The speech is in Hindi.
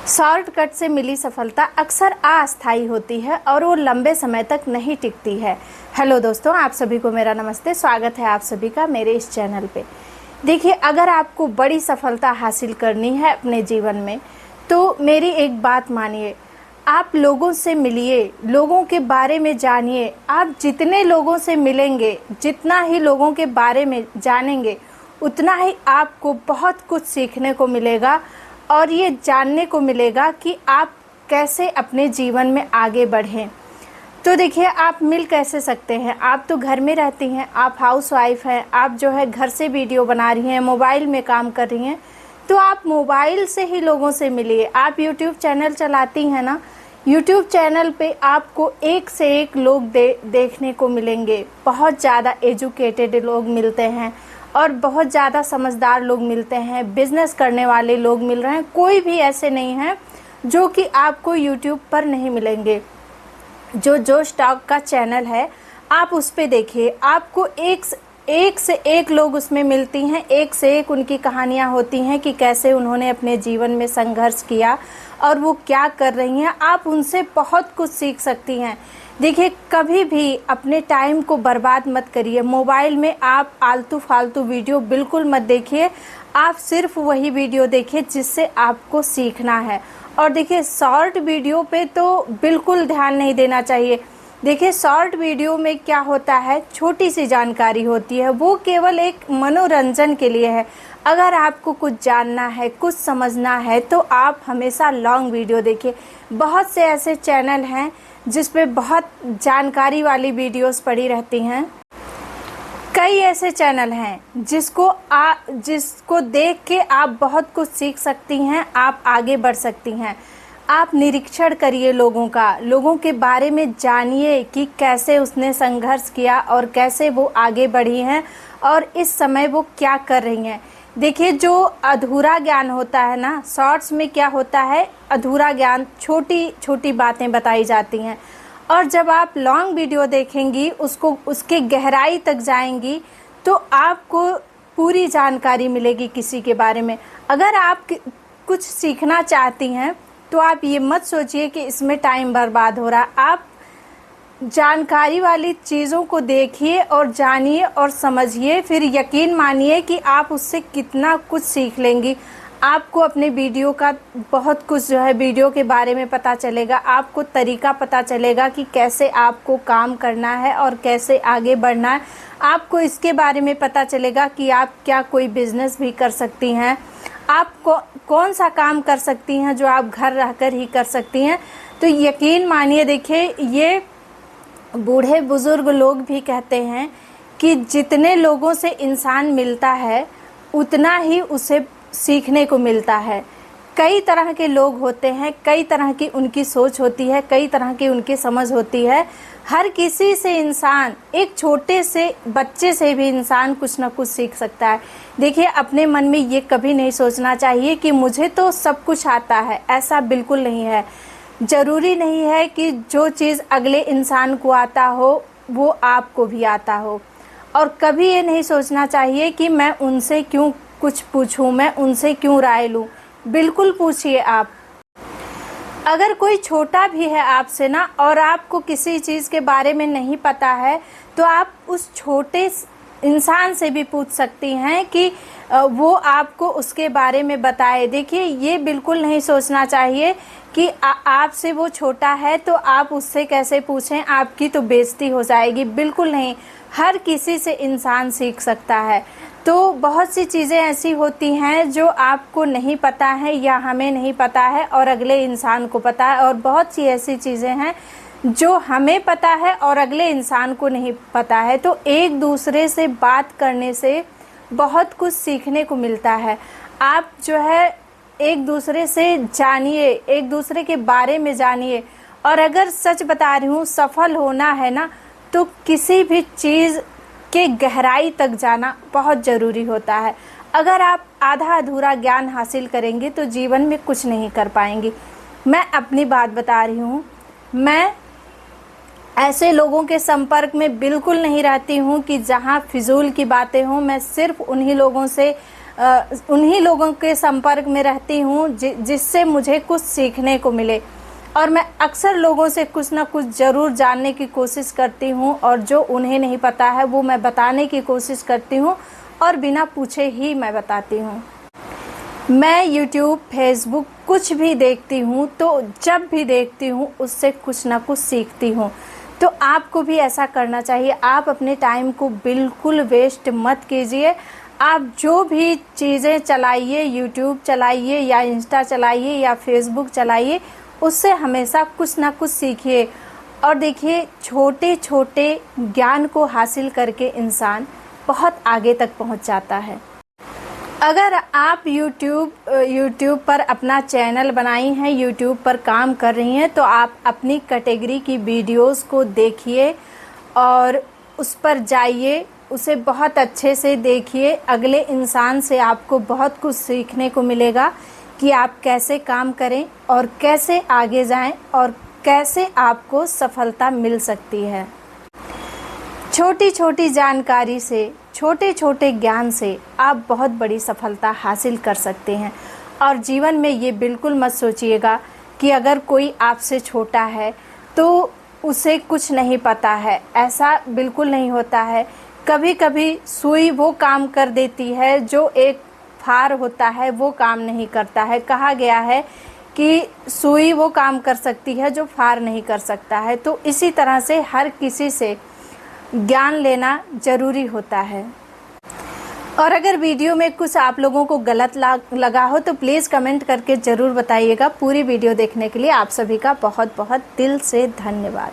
शॉर्टकट से मिली सफलता अक्सर अस्थायी होती है और वो लंबे समय तक नहीं टिकती है। हेलो दोस्तों, आप सभी को मेरा नमस्ते। स्वागत है आप सभी का मेरे इस चैनल पे। देखिए, अगर आपको बड़ी सफलता हासिल करनी है अपने जीवन में तो मेरी एक बात मानिए, आप लोगों से मिलिए, लोगों के बारे में जानिए। आप जितने लोगों से मिलेंगे, जितना ही लोगों के बारे में जानेंगे, उतना ही आपको बहुत कुछ सीखने को मिलेगा और ये जानने को मिलेगा कि आप कैसे अपने जीवन में आगे बढ़ें। तो देखिए, आप मिल कैसे सकते हैं? आप तो घर में रहती हैं, आप हाउसवाइफ हैं, आप जो है घर से वीडियो बना रही हैं, मोबाइल में काम कर रही हैं, तो आप मोबाइल से ही लोगों से मिलिए। आप यूट्यूब चैनल चलाती हैं ना, यूट्यूब चैनल पे आपको एक से एक लोग देखने को मिलेंगे। बहुत ज़्यादा एजुकेटेड लोग मिलते हैं और बहुत ज़्यादा समझदार लोग मिलते हैं, बिजनेस करने वाले लोग मिल रहे हैं। कोई भी ऐसे नहीं है जो कि आपको यूट्यूब पर नहीं मिलेंगे। जो जोश टॉक का चैनल है, आप उस पे देखिए, आपको एक से एक लोग उसमें मिलती हैं, एक से एक उनकी कहानियाँ होती हैं कि कैसे उन्होंने अपने जीवन में संघर्ष किया और वो क्या कर रही हैं। आप उनसे बहुत कुछ सीख सकती हैं। देखिए, कभी भी अपने टाइम को बर्बाद मत करिए। मोबाइल में आप आलतू फालतू वीडियो बिल्कुल मत देखिए। आप सिर्फ वही वीडियो देखिए जिससे आपको सीखना है। और देखिए, शॉर्ट वीडियो पे तो बिल्कुल ध्यान नहीं देना चाहिए। देखिए, शॉर्ट वीडियो में क्या होता है, छोटी सी जानकारी होती है, वो केवल एक मनोरंजन के लिए है। अगर आपको कुछ जानना है, कुछ समझना है, तो आप हमेशा लॉन्ग वीडियो देखिए। बहुत से ऐसे चैनल हैं जिस पे बहुत जानकारी वाली वीडियोस पड़ी रहती हैं। कई ऐसे चैनल हैं जिसको देख के आप बहुत कुछ सीख सकती हैं, आप आगे बढ़ सकती हैं। आप निरीक्षण करिए लोगों का, लोगों के बारे में जानिए कि कैसे उसने संघर्ष किया और कैसे वो आगे बढ़ी हैं और इस समय वो क्या कर रही हैं। देखिए, जो अधूरा ज्ञान होता है ना, शॉर्ट्स में क्या होता है, अधूरा ज्ञान, छोटी छोटी बातें बताई जाती हैं। और जब आप लॉन्ग वीडियो देखेंगी, उसके गहराई तक जाएंगी, तो आपको पूरी जानकारी मिलेगी किसी के बारे में। अगर आप कुछ सीखना चाहती हैं तो आप ये मत सोचिए कि इसमें टाइम बर्बाद हो रहा। आप जानकारी वाली चीज़ों को देखिए और जानिए और समझिए, फिर यकीन मानिए कि आप उससे कितना कुछ सीख लेंगी। आपको अपने वीडियो का बहुत कुछ जो है वीडियो के बारे में पता चलेगा। आपको तरीका पता चलेगा कि कैसे आपको काम करना है और कैसे आगे बढ़ना है। आपको इसके बारे में पता चलेगा कि आप क्या कोई बिजनेस भी कर सकती हैं, आप कौन सा काम कर सकती हैं जो आप घर रहकर ही कर सकती हैं। तो यकीन मानिए, देखिए, ये बूढ़े बुजुर्ग लोग भी कहते हैं कि जितने लोगों से इंसान मिलता है उतना ही उसे सीखने को मिलता है। कई तरह के लोग होते हैं, कई तरह की उनकी सोच होती है, कई तरह की उनकी समझ होती है। हर किसी से इंसान, एक छोटे से बच्चे से भी इंसान कुछ ना कुछ सीख सकता है। देखिए, अपने मन में ये कभी नहीं सोचना चाहिए कि मुझे तो सब कुछ आता है। ऐसा बिल्कुल नहीं है। ज़रूरी नहीं है कि जो चीज़ अगले इंसान को आता हो वो आपको भी आता हो। और कभी ये नहीं सोचना चाहिए कि मैं उनसे क्यों कुछ पूछूं, मैं उनसे क्यों राय लूं। बिल्कुल पूछिए आप। अगर कोई छोटा भी है आपसे ना, और आपको किसी चीज़ के बारे में नहीं पता है, तो आप उस छोटे इंसान से भी पूछ सकती हैं कि वो आपको उसके बारे में बताए। देखिए, ये बिल्कुल नहीं सोचना चाहिए कि आपसे वो छोटा है तो आप उससे कैसे पूछें, आपकी तो बेइज्जती हो जाएगी। बिल्कुल नहीं, हर किसी से इंसान सीख सकता है। तो बहुत सी चीज़ें ऐसी होती हैं जो आपको नहीं पता है या हमें नहीं पता है और अगले इंसान को पता है, और बहुत सी ऐसी चीज़ें हैं जो हमें पता है और अगले इंसान को नहीं पता है। तो एक दूसरे से बात करने से बहुत कुछ सीखने को मिलता है। आप जो है एक दूसरे से जानिए, एक दूसरे के बारे में जानिए। और अगर सच बता रही हूँ, सफल होना है ना, तो किसी भी चीज़ के गहराई तक जाना बहुत ज़रूरी होता है। अगर आप आधा अधूरा ज्ञान हासिल करेंगे तो जीवन में कुछ नहीं कर पाएंगी। मैं अपनी बात बता रही हूँ, मैं ऐसे लोगों के संपर्क में बिल्कुल नहीं रहती हूँ कि जहाँ फिजूल की बातें हों। मैं सिर्फ उन्हीं लोगों से उन्हीं लोगों के संपर्क में रहती हूँ जिससे मुझे कुछ सीखने को मिले। और मैं अक्सर लोगों से कुछ ना कुछ ज़रूर जानने की कोशिश करती हूँ, और जो उन्हें नहीं पता है वो मैं बताने की कोशिश करती हूँ, और बिना पूछे ही मैं बताती हूँ। मैं YouTube, Facebook कुछ भी देखती हूँ तो जब भी देखती हूँ उससे कुछ ना कुछ सीखती हूँ। तो आपको भी ऐसा करना चाहिए। आप अपने टाइम को बिल्कुल वेस्ट मत कीजिए। आप जो भी चीज़ें चलाइए, YouTube चलाइए या इंस्टा चलाइए या फेसबुक चलाइए, उससे हमेशा कुछ ना कुछ सीखिए। और देखिए, छोटे छोटे ज्ञान को हासिल करके इंसान बहुत आगे तक पहुंच जाता है। अगर आप YouTube पर अपना चैनल बनाई हैं, YouTube पर काम कर रही हैं, तो आप अपनी कैटेगरी की वीडियोस को देखिए और उस पर जाइए, उसे बहुत अच्छे से देखिए। अगले इंसान से आपको बहुत कुछ सीखने को मिलेगा कि आप कैसे काम करें और कैसे आगे जाएं और कैसे आपको सफलता मिल सकती है। छोटी छोटी जानकारी से, छोटे छोटे ज्ञान से आप बहुत बड़ी सफलता हासिल कर सकते हैं। और जीवन में ये बिल्कुल मत सोचिएगा कि अगर कोई आपसे छोटा है तो उसे कुछ नहीं पता है। ऐसा बिल्कुल नहीं होता है। कभी कभी सुई वो काम कर देती है जो एक फार होता है वो काम नहीं करता है। कहा गया है कि सुई वो काम कर सकती है जो फार नहीं कर सकता है। तो इसी तरह से हर किसी से ज्ञान लेना ज़रूरी होता है। और अगर वीडियो में कुछ आप लोगों को गलत लगा हो तो प्लीज़ कमेंट करके ज़रूर बताइएगा। पूरी वीडियो देखने के लिए आप सभी का बहुत बहुत दिल से धन्यवाद।